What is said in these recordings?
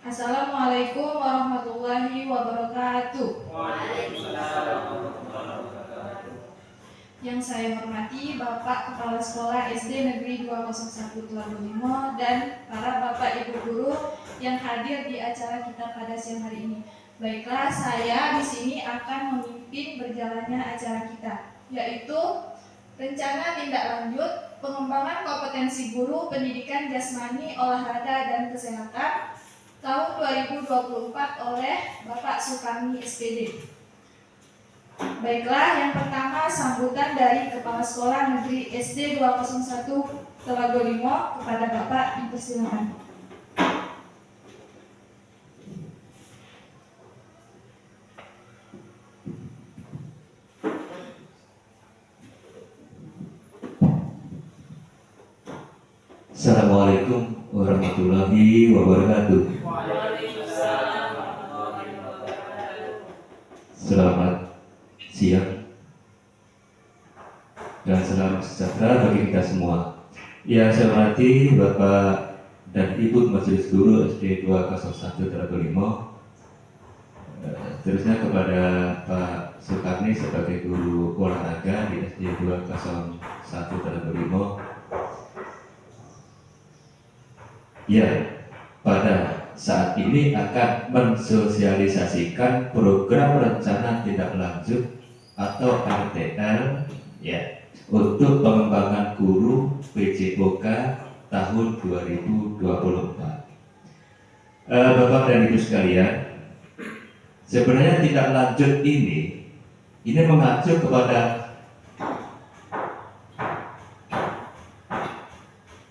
Assalamualaikum warahmatullahi wabarakatuh. Yang saya hormati Bapak Kepala Sekolah SD Negeri 201 Telaga dan para Bapak Ibu guru yang hadir di acara kita pada siang hari ini. Baiklah, saya di sini akan memimpin berjalannya acara kita, yaitu rencana tindak lanjut pengembangan kompetensi guru pendidikan jasmani, olahraga dan kesehatan tahun 2024 oleh Bapak Sukarni SPD. Baiklah, yang pertama sambutan dari Kepala Sekolah Negeri SD 201 Telaga Limo kepada Bapak, dipersilakan. Assalamualaikum warahmatullahi wabarakatuh. Selamat siang dan salam sejahtera bagi kita semua. Yang saya hormati Bapak dan Ibu Majelis Guru SD 201 Telaga Limo, terusnya kepada Pak Sukarni sebagai guru olahraga di SD 201 Telaga Limo. Ya, pada saat ini akan mensosialisasikan program rencana tindak lanjut atau RTL ya untuk pengembangan guru PJOK tahun 2024. Bapak dan Ibu sekalian, sebenarnya tindak lanjut ini mengacu kepada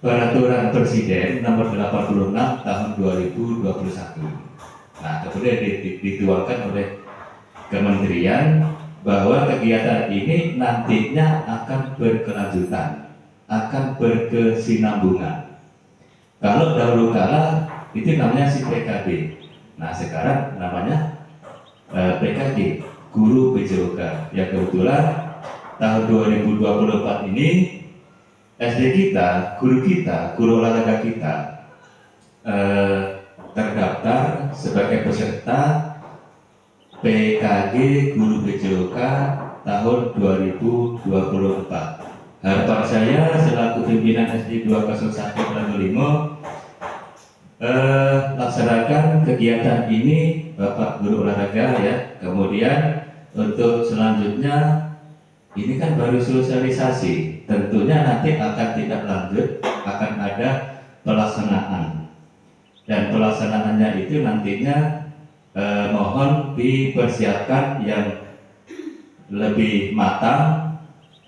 Peraturan Presiden Nomor 86 Tahun 2021. Nah, kemudian dituangkan oleh Kementerian bahwa kegiatan ini nantinya akan berkelanjutan, akan berkesinambungan. Kalau dahulu kala itu namanya si PKB. Nah, sekarang namanya PKG, Guru PJOK. Yang kebetulan tahun 2024 ini SD kita, guru olahraga kita terdaftar sebagai peserta PKG Guru PJOK tahun 2024. Harapan saya selaku pimpinan SD 201 Telaga Limo, laksanakan kegiatan ini Bapak Guru olahraga ya. Kemudian untuk selanjutnya ini kan baru sosialisasi, tentunya nanti akan tindak lanjut, akan ada pelaksanaan, dan pelaksanaannya itu nantinya mohon dipersiapkan yang lebih matang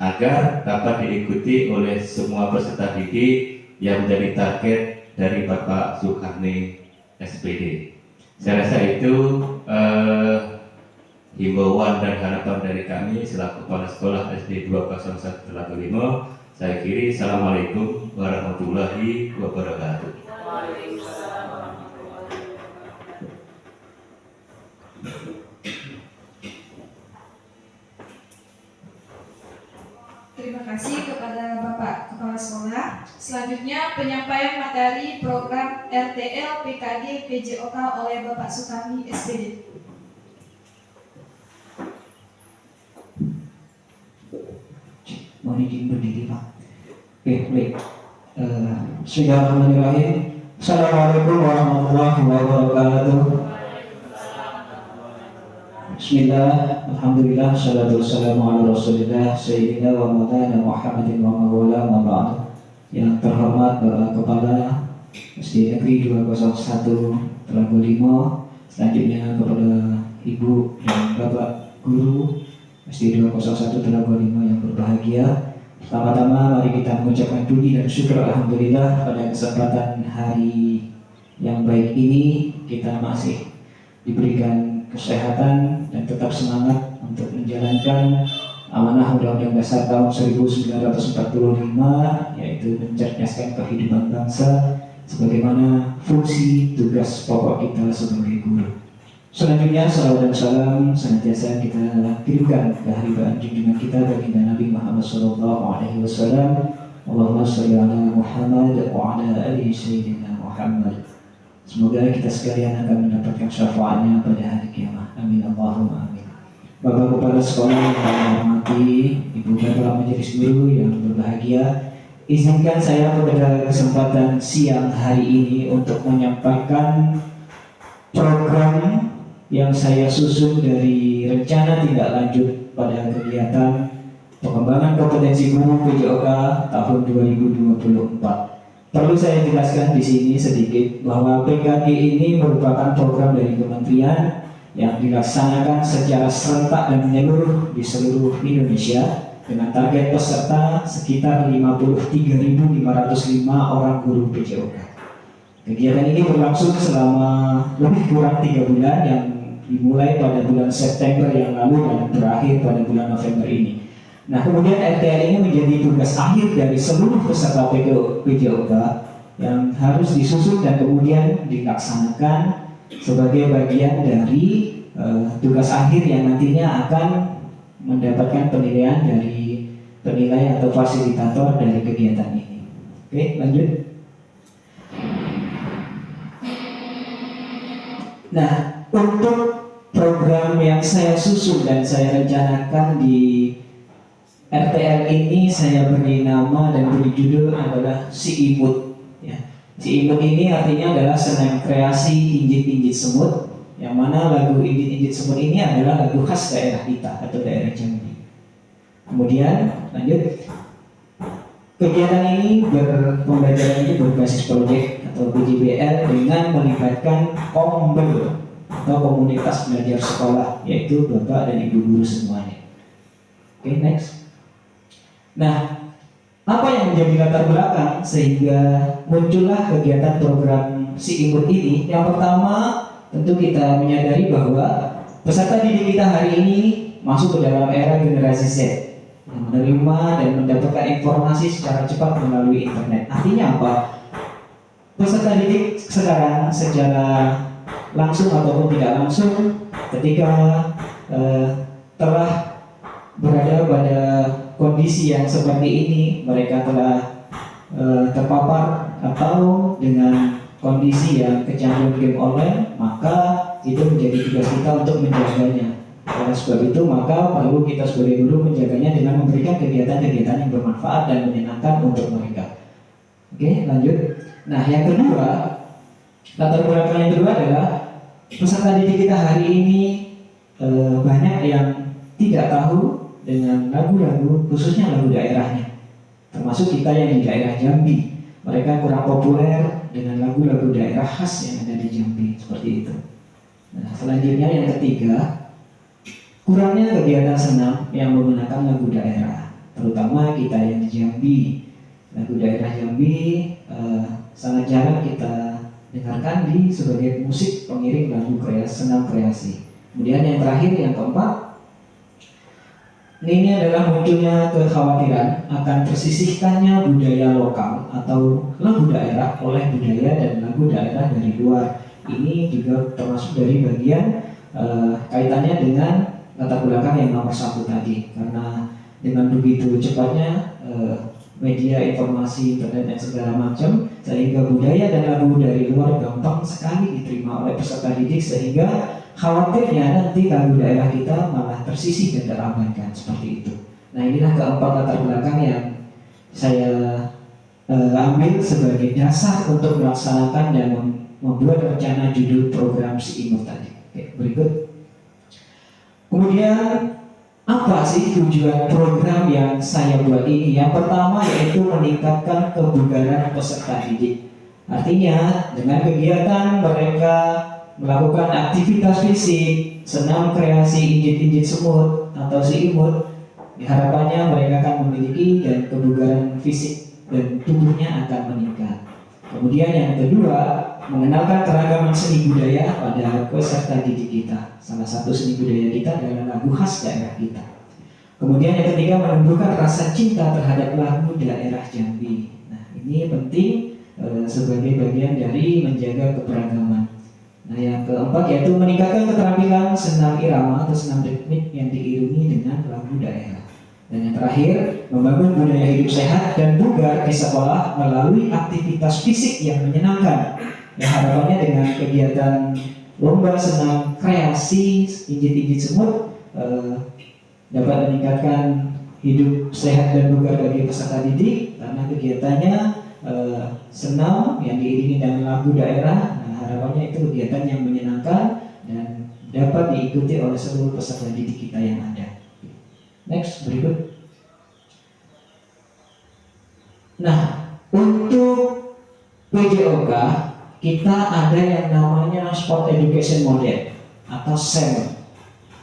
agar dapat diikuti oleh semua peserta didik yang menjadi target dari Bapak Sukarni SPD. Saya rasa itu himbauan dan harapan dari kami selaku Kepala Sekolah SD 201 Telaga Limo. Saya akhiri, Assalamualaikum warahmatullahi wabarakatuh. Terima kasih kepada Bapak Kepala Sekolah. Selanjutnya penyampaian materi program RTL PKG PJOK oleh Bapak Sukarni SPD. Mohon izin berdiri Pak. Baik. Bismillahirrahmanirrahim. Assalamualaikum warahmatullahi wabarakatuh. Bismillah, alhamdulillah, salatu wassalamu ala rasulillah Sayyidina wa maulana Muhammadin wa mawala wa ba'd. Yang terhormat Bapak Kepala SD Negeri 201 Telaga Limo, selanjutnya kepada Ibu dan Bapak Guru SD 201 Telaga Limo yang berbahagia. Pertama-tama mari kita mengucapkan puji dan syukur alhamdulillah pada kesempatan hari yang baik ini kita masih diberikan kesehatan dan tetap semangat untuk menjalankan amanah Undang-Undang Dasar tahun 1945, yaitu mencerdaskan kehidupan bangsa sebagaimana fungsi tugas pokok kita sebagai guru. Selanjutnya salawat dan salam senantiasa kita kirimkan ke haribaan junjungan kita baginda Nabi Muhammad SAW. Allahumma sholli ala Muhammad wa ala alihi sayyidina Muhammad. Semoga kita sekalian akan mendapatkan syafaatnya pada hari kiamat. Amin Allahumma amin. Bapak kepala sekolah yang kami hormati, ibu bapak majelis guru yang berbahagia, izinkan saya pada kesempatan siang hari ini untuk menyampaikan program yang saya susun dari rencana tindak lanjut pada kegiatan pengembangan kompetensi guru PJOK tahun 2024. Perlu saya jelaskan di sini sedikit bahwa PKG ini merupakan program dari kementerian yang dilaksanakan secara serentak dan menyeluruh di seluruh Indonesia dengan target peserta sekitar 53.505 orang guru PJOK. Kegiatan ini berlangsung selama lebih kurang 3 bulan yang dimulai pada bulan September yang lalu dan berakhir pada bulan November ini. Nah, kemudian RTL ini menjadi tugas akhir dari seluruh peserta PJOK yang harus disusun dan kemudian dilaksanakan sebagai bagian dari tugas akhir yang nantinya akan mendapatkan penilaian dari penilai atau fasilitator dari kegiatan ini. Oke, lanjut. Nah, untuk program yang saya susun dan saya rencanakan di RTL ini saya beri nama dan beri judul adalah Si Imut. Ya. Si Imut ini artinya adalah senam kreasi injit-injit semut, yang mana lagu injit-injit semut ini adalah lagu khas daerah kita atau daerah Jambi. Kemudian lanjut, kegiatan ini pembelajaran ini berbasis proyek atau PJBL dengan melibatkan kombel atau komunitas belajar sekolah, yaitu bapak dan ibu guru semuanya. Oke, next. Nah, apa yang menjadi latar belakang sehingga muncullah kegiatan program Si Imut ini? Yang pertama, tentu kita menyadari bahwa peserta didik kita hari ini masuk ke dalam era generasi Z, yang menerima dan mendapatkan informasi secara cepat melalui internet. Artinya apa? Peserta didik sekarang secara langsung ataupun tidak langsung, ketika telah berada pada kondisi yang seperti ini, mereka telah terpapar atau dengan kondisi yang kecanduan game online, maka itu menjadi tugas kita untuk menjaganya. Oleh sebab itu, maka perlu kita sebagai guru menjaganya dengan memberikan kegiatan-kegiatan yang bermanfaat dan menyenangkan untuk mereka. Oke, lanjut. Nah, yang kedua, latar belakang yang kedua adalah peserta didik kita hari ini banyak yang tidak tahu dengan lagu-lagu, khususnya lagu daerahnya, termasuk kita yang di daerah Jambi. Mereka kurang populer dengan lagu-lagu daerah khas yang ada di Jambi, seperti itu. Nah, selanjutnya yang ketiga, kurangnya kegiatan senam yang menggunakan lagu daerah, terutama kita yang di Jambi. Lagu daerah Jambi sangat jarang kita dengarkan sebagai musik pengiring lagu senam kreasi. Kemudian yang terakhir, yang keempat, ini adalah munculnya kekhawatiran akan tersisihkannya budaya lokal atau lagu daerah oleh budaya dan lagu daerah dari luar. Ini juga termasuk dari bagian kaitannya dengan latar belakang yang nomor 1 tadi. Karena dengan begitu cepatnya media informasi internet dan segala macam, sehingga budaya dan lagu dari luar gampang sekali diterima oleh peserta didik, sehingga khawatirnya nanti lagu daerah kita malah tersisih dan terabaikan, seperti itu. Nah, inilah keempat latar belakang yang saya ambil sebagai dasar untuk melaksanakan dan membuat rencana judul program Si Imut tadi. Oke, berikut. Kemudian apa sih tujuan program yang saya buat ini? Yang pertama yaitu meningkatkan kebugaran peserta didik. Artinya dengan kegiatan mereka melakukan aktivitas fisik, senam kreasi injit-injit semut atau si imut, harapannya mereka akan memiliki dan kebugaran fisik dan tubuhnya akan meningkat. Kemudian yang kedua, mengenalkan keragaman seni budaya pada peserta didik kita. Salah satu seni budaya kita adalah lagu khas daerah kita. Kemudian yang ketiga, menumbuhkan rasa cinta terhadap lagu daerah Jambi. Nah, ini penting sebagai bagian dari menjaga keberagaman. Nah, yang keempat yaitu meningkatkan keterampilan senam irama atau senam ritmik yang diiringi dengan lagu daerah. Dan yang terakhir, membangun budaya hidup sehat dan bugar di sekolah melalui aktivitas fisik yang menyenangkan. Ya, harapannya dengan kegiatan lomba senam kreasi injit-injit semut dapat meningkatkan hidup sehat dan bugar bagi peserta didik karena kegiatannya senam yang diiringi dengan lagu daerah. Nah, harapannya itu kegiatan yang menyenangkan dan dapat diikuti oleh seluruh peserta didik kita yang ada. Next, berikut. Nah, untuk PJOK kita ada yang namanya Sport Education Model atau SEM.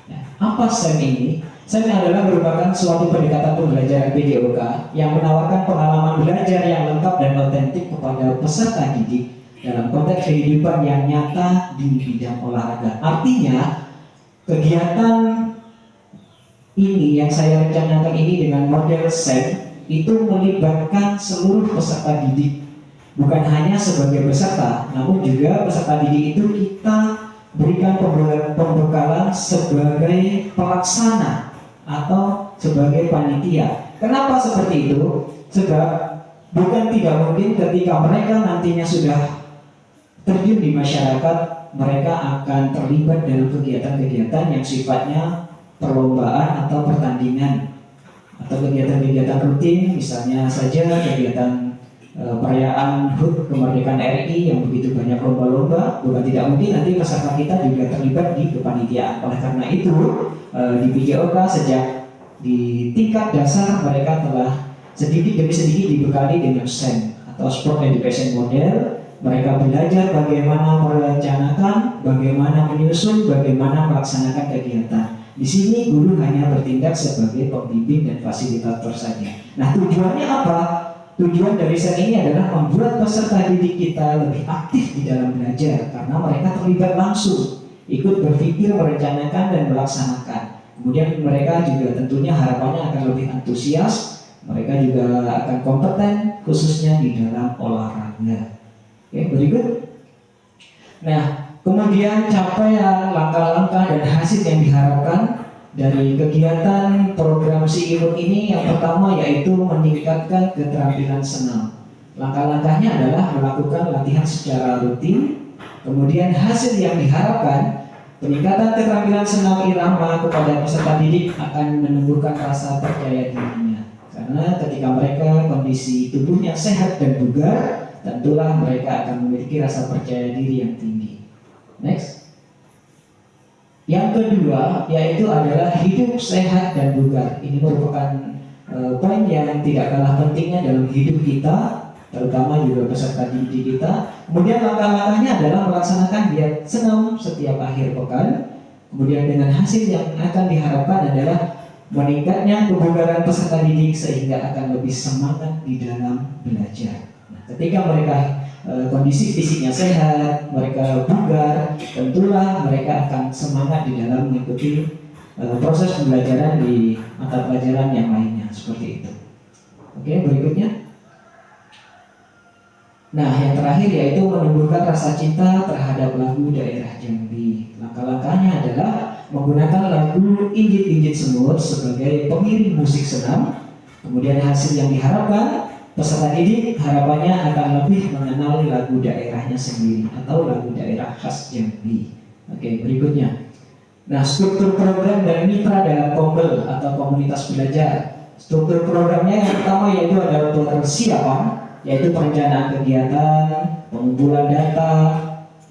Ya, apa SEM ini? SEM adalah merupakan suatu pendekatan pembelajaran PJOK yang menawarkan pengalaman belajar yang lengkap dan otentik kepada peserta didik dalam konteks kehidupan yang nyata di bidang olahraga. Artinya, kegiatan ini yang saya rencanakan ini dengan model SEM itu melibatkan seluruh peserta didik. Bukan hanya sebagai peserta, namun juga peserta didik itu kita berikan pembekalan sebagai pelaksana atau sebagai panitia. Kenapa seperti itu? Sebab bukan tidak mungkin ketika mereka nantinya sudah terjun di masyarakat, mereka akan terlibat dalam kegiatan-kegiatan yang sifatnya perlombaan atau pertandingan atau kegiatan-kegiatan rutin, misalnya saja kegiatan perayaan HUT kemerdekaan RI yang begitu banyak lomba-lomba. Bukan tidak mungkin nanti peserta kita juga terlibat di kepanitiaan. Oleh karena itu di PJOK sejak di tingkat dasar mereka telah sedikit demi sedikit dibekali dengan SEM atau Sport Education Model. Mereka belajar bagaimana merencanakan, bagaimana menyusun, bagaimana melaksanakan kegiatan. Di sini guru hanya bertindak sebagai pembimbing dan fasilitator saja. Nah, tujuannya apa? Tujuan dari SEM ini adalah membuat peserta didik kita lebih aktif di dalam belajar karena mereka terlibat langsung, ikut berpikir, merencanakan dan melaksanakan. Kemudian mereka juga tentunya harapannya akan lebih antusias, mereka juga akan kompeten khususnya di dalam olahraga. Oke, berikut. Nah, kemudian capaian langkah-langkah dan hasil yang diharapkan dari kegiatan program Si Imut ini, yang pertama yaitu meningkatkan keterampilan senam. Langkah-langkahnya adalah melakukan latihan secara rutin. Kemudian hasil yang diharapkan, peningkatan keterampilan senam irama kepada peserta didik akan menumbuhkan rasa percaya dirinya. Karena ketika mereka kondisi tubuhnya sehat dan bugar, tentulah mereka akan memiliki rasa percaya diri yang tinggi. Next. Yang kedua yaitu adalah hidup sehat dan bugar. Ini merupakan poin yang tidak kalah pentingnya dalam hidup kita, terutama juga peserta didik kita. Kemudian langkah-langkahnya adalah melaksanakan diet senam setiap akhir pekan. Kemudian dengan hasil yang akan diharapkan adalah meningkatnya kebugaran peserta didik sehingga akan lebih semangat di dalam belajar. Nah, ketika mereka kondisi fisiknya sehat, mereka bugar, tentulah mereka akan semangat di dalam mengikuti proses pembelajaran di mata pelajaran yang lainnya, seperti itu. Oke, berikutnya. Nah, yang terakhir yaitu menumbuhkan rasa cinta terhadap lagu daerah Jambi. Langkah-langkahnya adalah menggunakan lagu Injit-Injit Semut sebagai pengiring musik senam. Kemudian hasil yang diharapkan, peserta didik harapannya akan lebih mengenal lagu daerahnya sendiri atau lagu daerah khas Jambi. Oke, berikutnya. Nah, struktur program dan mitra dalam Kombel atau komunitas belajar. Struktur programnya yang pertama yaitu adalah persiapan, yaitu perencanaan kegiatan, pengumpulan data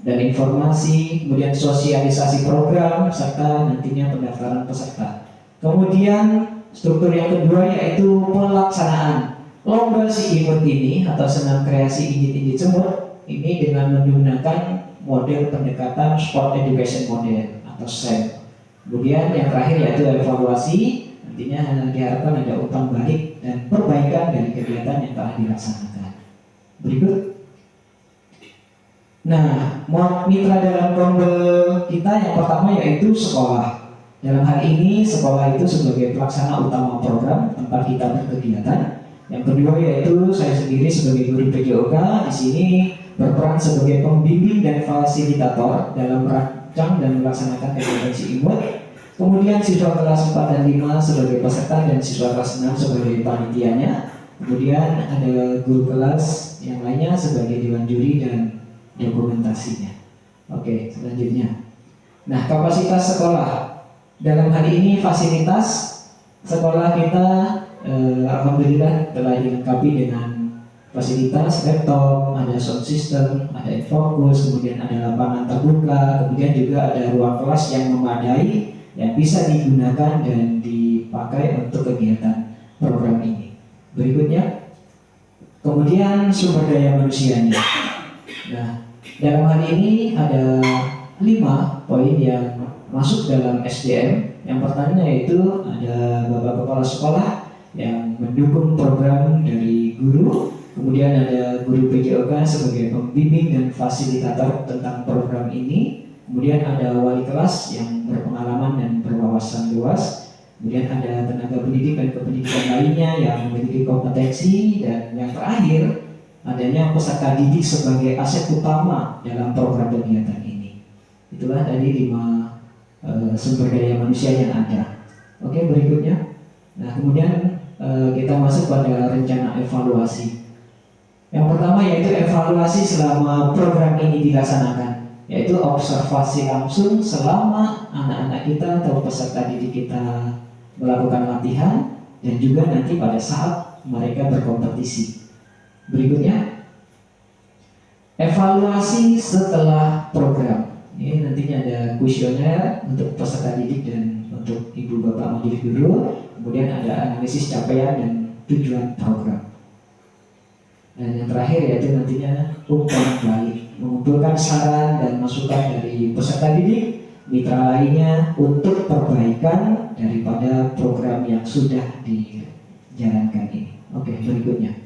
dan informasi, kemudian sosialisasi program, serta nantinya pendaftaran peserta. Kemudian struktur yang kedua yaitu pelaksanaan. Lomba Si Imut ini atau senam kreasi injit-injit semut ini dengan menggunakan model pendekatan Sport Education Model atau SEM. Kemudian yang terakhir yaitu evaluasi, nantinya diharapkan ada umpan balik dan perbaikan dari kegiatan yang telah dilaksanakan. Berikut. Nah, mitra dalam Kombel kita yang pertama yaitu sekolah. Dalam hal ini sekolah itu sebagai pelaksana utama program tempat kita berkegiatan. Yang kedua yaitu saya sendiri sebagai guru PJOK di sini berperan sebagai pembimbing dan fasilitator dalam merancang dan melaksanakan kegiatan Si Imut. Kemudian siswa kelas 4 dan 5 sebagai peserta dan siswa kelas 6 sebagai panitianya. Kemudian ada guru kelas yang lainnya sebagai dewan juri dan dokumentasinya. Oke, selanjutnya. Nah, kapasitas sekolah. Dalam hal ini fasilitas sekolah kita alhamdulillah telah dilengkapi dengan fasilitas laptop, ada sound system, ada infocus, kemudian ada lapangan terbuka, kemudian juga ada ruang kelas yang memadai yang bisa digunakan dan dipakai untuk kegiatan program ini. Berikutnya, kemudian sumber daya manusianya. Nah, dalam hal ini ada 5 poin yang masuk dalam SDM. Yang pertama yaitu ada Bapak Kepala Sekolah yang mendukung program dari guru. Kemudian ada guru PJOK sebagai pembimbing dan fasilitator tentang program ini. Kemudian ada wali kelas yang berpengalaman dan berwawasan luas. Kemudian ada tenaga pendidik dan kependidikan lainnya yang memiliki kompetensi. Dan yang terakhir, adanya peserta didik sebagai aset utama dalam program kegiatan ini. Itulah tadi 5 sumber daya manusia yang ada. Oke, berikutnya. Nah, kemudian kita masuk pada rencana evaluasi. Yang pertama yaitu evaluasi selama program ini dilaksanakan, yaitu observasi langsung selama anak-anak kita atau peserta didik kita melakukan latihan dan juga nanti pada saat mereka berkompetisi. Berikutnya, evaluasi setelah program. Ini nantinya ada kuesioner untuk peserta didik dan untuk ibu bapak majelis guru. Kemudian ada analisis capaian dan tujuan program. Dan yang terakhir yaitu nantinya umpan balik, mengumpulkan saran dan masukan dari peserta didik, mitra lainnya untuk perbaikan daripada program yang sudah dijalankan ini. Oke, berikutnya.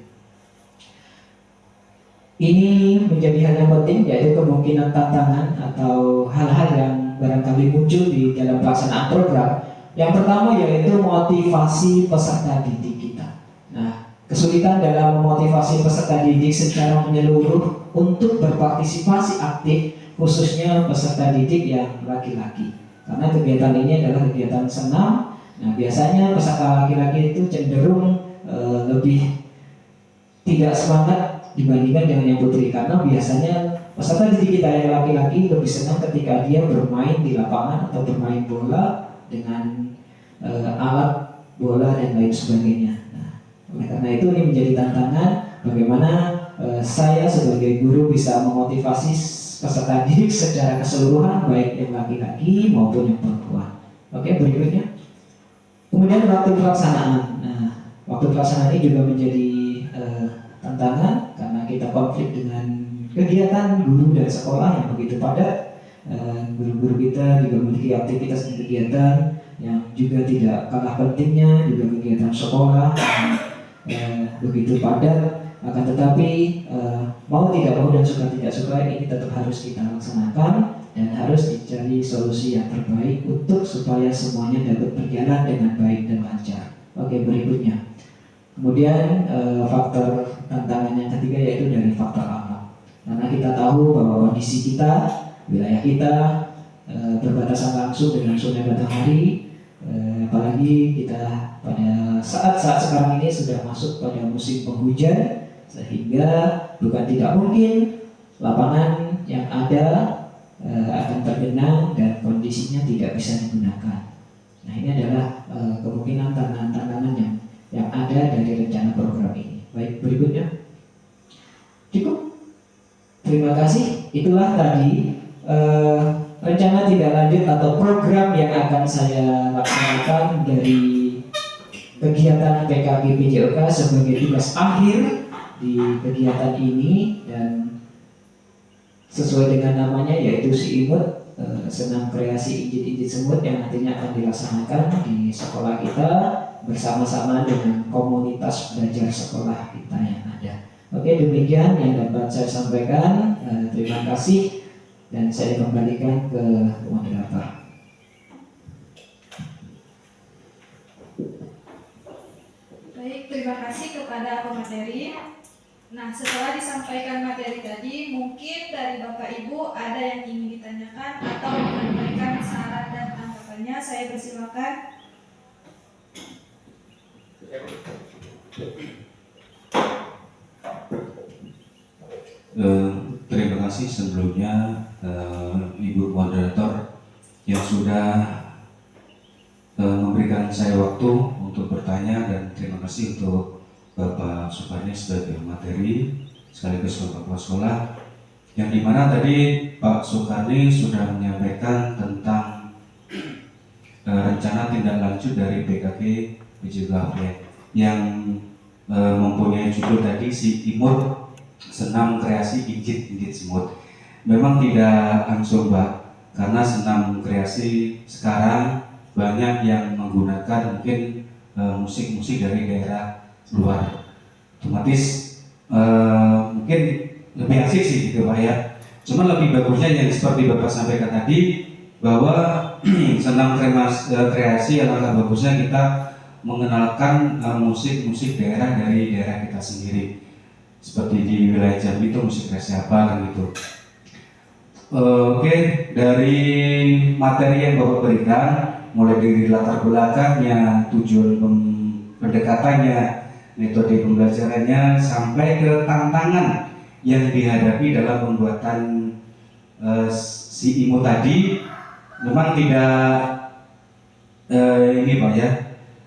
Ini menjadi hal yang penting, yaitu kemungkinan tantangan atau hal-hal yang barangkali muncul di dalam pelaksanaan program. Yang pertama yaitu motivasi peserta didik kita. Nah, kesulitan dalam memotivasi peserta didik secara menyeluruh untuk berpartisipasi aktif, khususnya peserta didik yang laki-laki. Karena kegiatan ini adalah kegiatan senam. Nah, biasanya peserta laki-laki itu cenderung lebih tidak semangat dibandingkan dengan yang putri, karena biasanya peserta didik kita yang laki-laki lebih senang ketika dia bermain di lapangan atau bermain bola dengan alat bola dan lain sebagainya. Nah, oleh karena itu ini menjadi tantangan bagaimana saya sebagai guru bisa memotivasi peserta didik secara keseluruhan, baik yang laki-laki maupun yang perempuan. Oke, berikutnya. Kemudian waktu pelaksanaan. Nah, waktu pelaksanaan ini juga menjadi tantangan karena kita konflik dengan kegiatan guru dan sekolah yang begitu padat. Guru-guru kita juga memiliki aktivitas dan kegiatan yang juga tidak kalah pentingnya, juga kegiatan sekolah begitu padat. Akan tetapi mau tidak mau dan suka tidak suka ini tetap harus kita laksanakan dan harus dicari solusi yang terbaik untuk supaya semuanya dapat berjalan dengan baik dan lancar. Oke, berikutnya. Kemudian faktor tantangan yang ketiga yaitu dari faktor alam. Karena kita tahu bahwa kondisi kita, wilayah kita berbatasan langsung dengan Sungai Batanghari, apalagi kita pada saat-saat sekarang ini sudah masuk pada musim penghujan, sehingga bukan tidak mungkin lapangan yang ada akan tergenang dan kondisinya tidak bisa digunakan. Nah, ini adalah kemungkinan tantangan-tantangan yang ada dari rencana program ini. Baik, berikutnya. Cukup. Terima kasih. Itulah tadi rencana tidak lanjut atau program yang akan saya laksanakan dari kegiatan PKG PJOK sebagai tugas akhir di kegiatan ini, dan sesuai dengan namanya yaitu SIIMUT, senam kreasi injit-injit semut, yang nantinya akan dilaksanakan di sekolah kita bersama-sama dengan komunitas belajar sekolah kita yang ada. Oke, demikian yang dapat saya sampaikan. Terima kasih dan saya kembalikan ke moderator. Baik, terima kasih kepada pemateri. Nah, setelah disampaikan materi tadi, mungkin dari Bapak Ibu ada yang ingin ditanyakan atau menyampaikan saran dan tanggapannya. Saya persilakan. Terima kasih sebelumnya Ibu moderator yang sudah memberikan saya waktu untuk bertanya, dan terima kasih untuk Bapak Sukarni sebagai materi sekaligus Bapak Kepala Sekolah, yang dimana tadi Pak Sukarni sudah menyampaikan tentang rencana tindak lanjut dari PKK PJ Gaflet yang mempunyai judul tadi si imut senam kreasi injit semut. Memang tidak langsung Pak, karena senam kreasi sekarang banyak yang menggunakan mungkin musik-musik dari daerah luar, otomatis mungkin lebih asik sih gitu Pak ya. Cuma lebih bagusnya yang seperti Bapak sampaikan tadi, bahwa senam kreasi alangkah bagusnya kita mengenalkan musik-musik daerah dari daerah kita sendiri. Seperti di wilayah Jambi itu musik kreasi apa kan gitu. Oke, dari materi yang Bapak berikan, mulai dari latar belakangnya, tujuan pendekatannya, metode pembelajarannya, sampai ke tantangan yang dihadapi dalam pembuatan si IMO tadi, memang tidak ini Pak ya.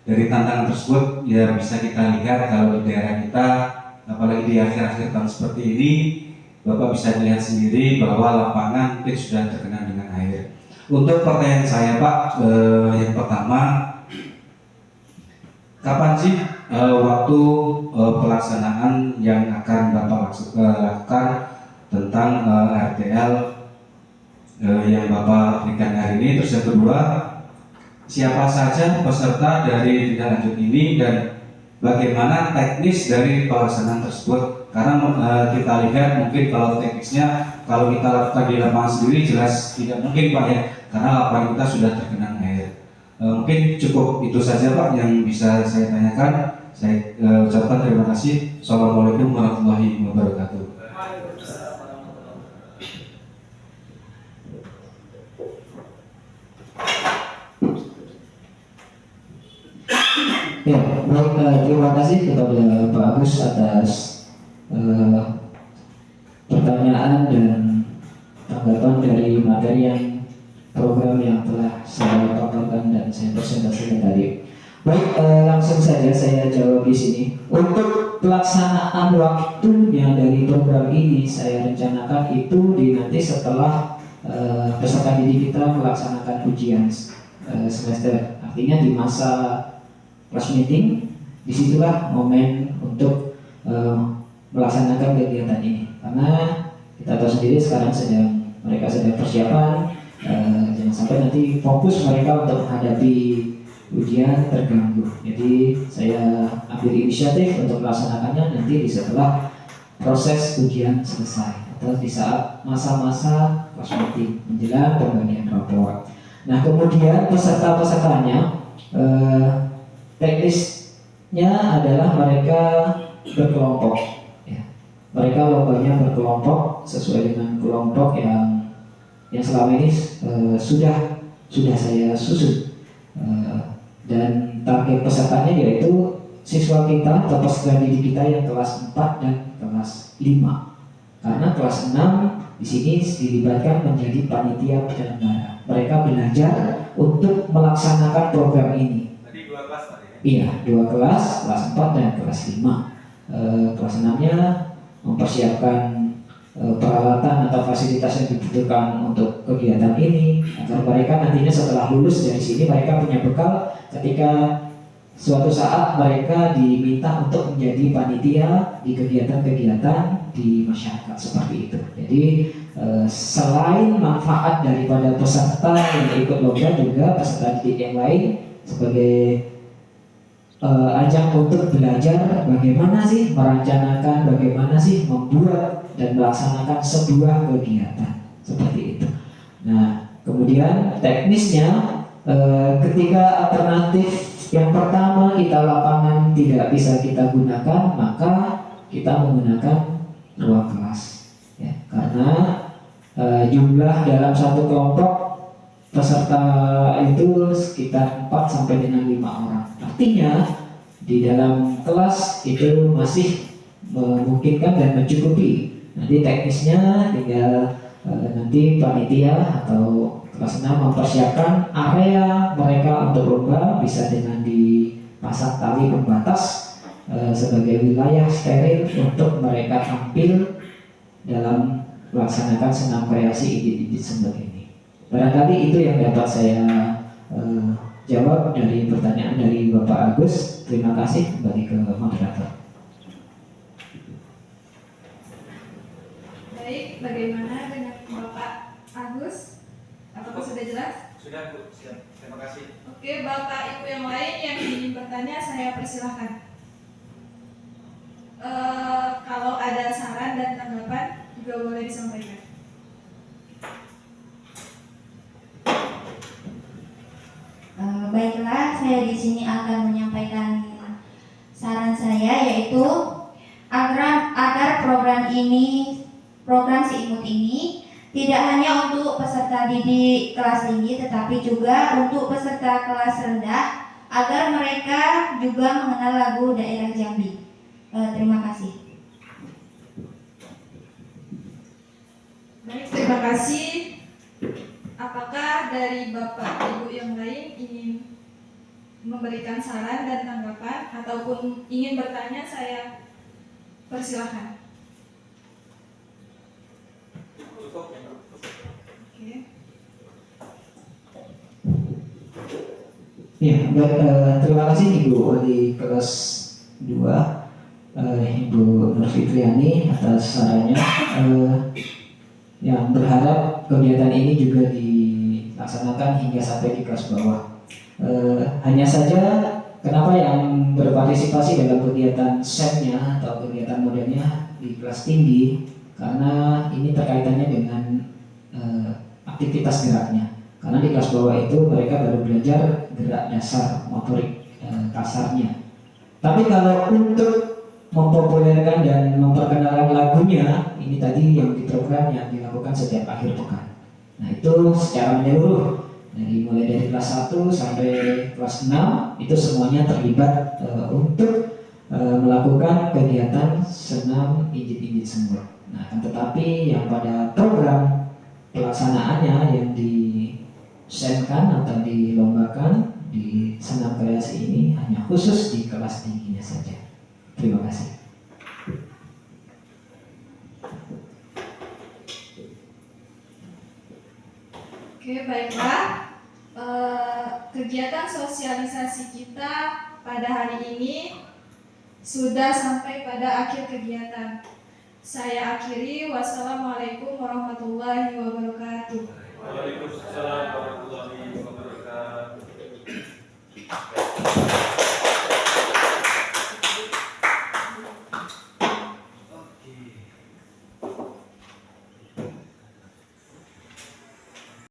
Dari tantangan tersebut ya bisa kita lihat kalau di daerah kita, apalagi di akhir-akhir tahun seperti ini, Bapak bisa melihat sendiri bahwa lapangan mungkin sudah tergenang dengan air. Untuk pertanyaan saya Pak, yang pertama, kapan sih waktu pelaksanaan yang akan Bapak lakukan tentang RTL yang Bapak berikan hari ini? Terus yang kedua, siapa saja peserta dari tindak lanjut ini dan bagaimana teknis dari pelaksanaan tersebut? Karena kita lihat mungkin kalau teknisnya, kalau kita lakukan di lapangan sendiri jelas tidak mungkin Pak ya, karena lapangan kita sudah tergenang air. Mungkin cukup itu saja Pak yang bisa saya tanyakan. Saya ucapkan terima kasih. Assalamualaikum warahmatullahi wabarakatuh. Ya, baik, terima kasih kepada Pak Agus atas pertanyaan dan tanggapan dari materi yang program yang telah saya paparkan dan saya presentasikan tadi. Baik, langsung saja saya jawab di sini. Untuk pelaksanaan waktunya dari program ini saya rencanakan itu nanti setelah peserta didik kita melaksanakan ujian semester. Artinya di masa class meeting, disitulah momen untuk melaksanakan kegiatan ini. Karena kita tahu sendiri sekarang mereka sedang persiapan, jangan sampai nanti fokus mereka untuk menghadapi ujian terganggu. Jadi saya ambil inisiatif untuk melaksanakannya nanti setelah proses ujian selesai atau di saat masa-masa class meeting menjelang pembagian rapor. Nah kemudian peserta-pesertanya teknisnya adalah mereka berkelompok ya. Mereka lombanya berkelompok sesuai dengan kelompok yang selama ini sudah saya susun, dan target pesertanya yaitu siswa kita atau peserta didik kita yang kelas 4 dan kelas 5. Karena kelas 6 di sini dilibatkan menjadi panitia penyelenggara. Mereka belajar untuk melaksanakan program ini. Iya, 2 kelas, kelas 4 dan kelas 5. Kelas 6-nya mempersiapkan peralatan atau fasilitas yang dibutuhkan untuk kegiatan ini agar mereka nantinya setelah lulus dari sini mereka punya bekal ketika suatu saat mereka diminta untuk menjadi panitia di kegiatan-kegiatan di masyarakat seperti itu. Jadi selain manfaat daripada peserta yang ikut lomba, juga peserta didik yang lain sebagai ajang untuk belajar bagaimana sih merencanakan, bagaimana sih membuat dan melaksanakan sebuah kegiatan seperti itu. Nah, kemudian teknisnya ketika alternatif yang pertama kita lapangan tidak bisa kita gunakan, maka kita menggunakan 2 kelas ya, karena jumlah dalam satu kelompok peserta itu sekitar 4 sampai dengan 5 orang. Artinya di dalam kelas itu masih memungkinkan dan mencukupi Nanti teknisnya tinggal nanti panitia atau kelas 6 mempersiapkan area mereka untuk lomba, bisa dengan dipasang tali pembatas sebagai wilayah steril untuk mereka tampil dalam melaksanakan senam kreasi Idit-Idit Sumber ini. Barangkali itu yang dapat saya jawab dari pertanyaan dari Bapak Agus. Terima kasih. Kembali ke moderator. Baik, bagaimana dengan Bapak Agus? Apakah sudah jelas? Sudah Bu, siap. Terima kasih. Oke, Bapak Ibu yang lain yang ingin bertanya, saya persilahkan. Kalau ada saran dan tanggapan juga boleh disampaikan. Baiklah, saya di sini akan menyampaikan saran saya, yaitu agar program Si Imut ini tidak hanya untuk peserta didik kelas tinggi, tetapi juga untuk peserta kelas rendah, agar mereka juga mengenal lagu daerah Jambi. Terima kasih. Baik, terima kasih. Apakah dari Bapak Ibu yang lain ingin memberikan saran dan tanggapan ataupun ingin bertanya, saya persilahkan. Oke. Ya, terima kasih Ibu Wali kelas 2, Ibu Nur Fitriani atas sarannya. Yang berharap kegiatan ini juga dilaksanakan hingga sampai di kelas bawah. Hanya saja kenapa yang berpartisipasi dalam kegiatan SEM-nya atau kegiatan modernnya di kelas tinggi, karena ini terkaitannya dengan aktivitas geraknya. Karena di kelas bawah itu mereka baru belajar gerak dasar motorik kasarnya. Tapi kalau untuk mempopulerkan dan memperkenalkan lagunya, ini tadi yang di program yang dilakukan setiap akhir pekan. Nah, itu secara menyeluruh mulai dari kelas 1 sampai kelas 6 itu semuanya terlibat untuk melakukan kegiatan senam Idit-Idit Sumber. Nah, tetapi yang pada program pelaksanaannya yang disenkan atau dilombakan di senam kreasi ini hanya khusus di kelas tingginya saja. Terima kasih. Oke, baiklah. Kegiatan sosialisasi kita pada hari ini sudah sampai pada akhir kegiatan. Saya akhiri. Wassalamualaikum warahmatullahi wabarakatuh. Waalaikumsalam warahmatullahi wabarakatuh.